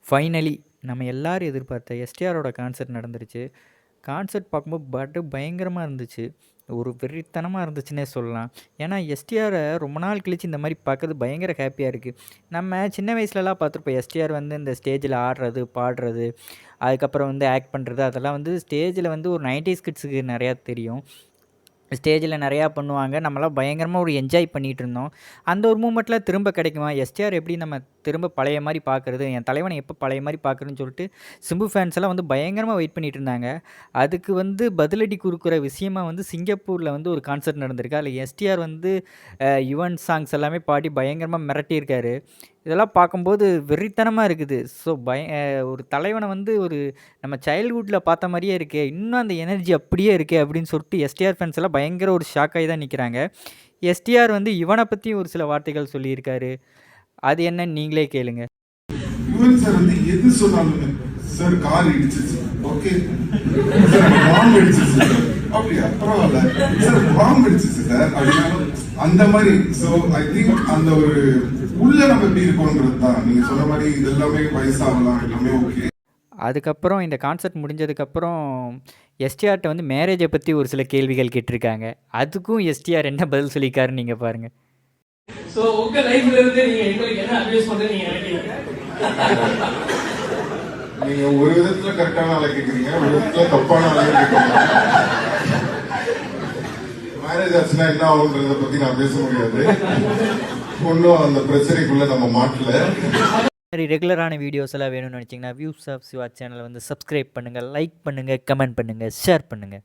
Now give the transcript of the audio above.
Finally நம்ம எல்லாரும் எதிர்பார்த்த எஸ்டிஆரோட கான்சர்ட் நடந்துருச்சு. கான்சர்ட் பார்க்கும்போது பயங்கரமாக இருந்துச்சு. ஒரு வெறித்தனமாக இருந்துச்சுன்னே சொல்லலாம். ஏன்னா எஸ்டிஆரை ரொம்ப நாள் கழிச்சு இந்த மாதிரி பார்க்கறது பயங்கர ஹேப்பியாக இருக்குது. நம்ம சின்ன வயசுலலாம் பார்த்துருப்போம். எஸ்டிஆர் வந்து இந்த ஸ்டேஜில் ஆடுறது, பாடுறது, அதுக்கப்புறம் வந்து ஆக்ட் பண்ணுறது, அதெல்லாம் வந்து ஸ்டேஜில் வந்து ஒரு 90s கிட்ஸுக்கு நிறையா தெரியும். ஸ்டேஜில் நிறையா பண்ணுவாங்க. நம்மலாம் பயங்கரமாக ஒரு என்ஜாய் பண்ணிகிட்டு இருந்தோம். அந்த ஒரு மூமெண்ட்டில் திரும்ப கிடைக்குமா? எஸ்டிஆர் எப்படி நம்ம திரும்ப பழைய மாதிரி பார்க்குறது? என் தலைவனை எப்போ பழைய மாதிரி பார்க்குறதுன்னு சொல்லிட்டு சிம்பு ஃபேன்ஸ் எல்லாம் வந்து பயங்கரமாக வெயிட் பண்ணிகிட்டு இருந்தாங்க. அதுக்கு வந்து பதிலடி கொடுக்குற விஷயமா வந்து சிங்கப்பூரில் வந்து ஒரு கான்சர்ட் நடந்திருக்கு. அதில் எஸ்டிஆர் வந்து யுவன் சாங்ஸ் எல்லாமே பாடி பயங்கரமாக மிரட்டியிருக்காரு. இதெல்லாம் பார்க்கும்போது வெறித்தனமாக இருக்குது. ஸோ ஒரு தலைவனை வந்து ஒரு நம்ம சைல்ட்ஹுட்டில் பார்த்த மாதிரியே இருக்கே, இன்னும் அந்த எனர்ஜி அப்படியே இருக்கே அப்படின்னு சொல்லிட்டு எஸ்டிஆர் ஃபேன்ஸ் எல்லாம் பயங்கர ஒரு ஷாக் ஆகி தான் நிற்கிறாங்க. எஸ்டிஆர் வந்து இவனை பற்றி ஒரு சில வார்த்தைகள் சொல்லியிருக்காரு. அது என்னன்னு நீங்களே கேளுங்க. யுவன் சார் வந்து எது சொன்னாலும் சார் கார் இடிச்சிச்சு, ஓகே சார் பாம்பு இடிச்சிச்சு, அப்படியா பரவாயில்ல சார் பாம்பு இடிச்சிச்சு சார் அப்படின்னா அந்த மாதிரி. ஸோ ஐ திங்க் அந்த ஒரு உள்ள நம்ம எப்படி இருக்கோங்கிறது தான். நீங்க சொன்ன மாதிரி இது எல்லாமே வயசாகலாம், எல்லாமே ஓகே. அதுக்கப்புறம் இந்த கான்சர்ட் முடிஞ்சதுக்கப்புறம் எஸ்டிஆர்கிட்ட வந்து மேரேஜை பற்றி ஒரு சில கேள்விகள் கேட்டிருக்காங்க. அதுக்கும் எஸ்டிஆர் என்ன பதில் சொல்லியிருக்காருன்னு நீங்கள் பாருங்கள். சோ உங்க லைஃப்ல இருந்து நீங்க எங்களுக்கு என்ன அட்வைஸ் பண்றீங்க நீங்க நினைக்கிறீங்க? நீங்க ஒரு விதத்துல கரெக்டான ஆளை கேக்குறீங்க, ஒரு விதத்துல தப்பான ஆளை கேக்குறீங்க. மேரேஜ் ஆச்சுன்னா என்ன ஆகுன்றத பத்தி நான் பேச முடியாது. ஒன்னும் அந்த பிரச்சனைக்குள்ள நம்ம மாட்டல. ரெகுலரான வீடியோஸ் எல்லாம் வேணும்னு நினச்சிங்கன்னா வியூஸ் ஆஃப் சிவா சேனலை வந்து சப்ஸ்கிரைப் பண்ணுங்கள், லைக் பண்ணுங்கள், கமெண்ட் பண்ணுங்கள், ஷேர் பண்ணுங்கள்.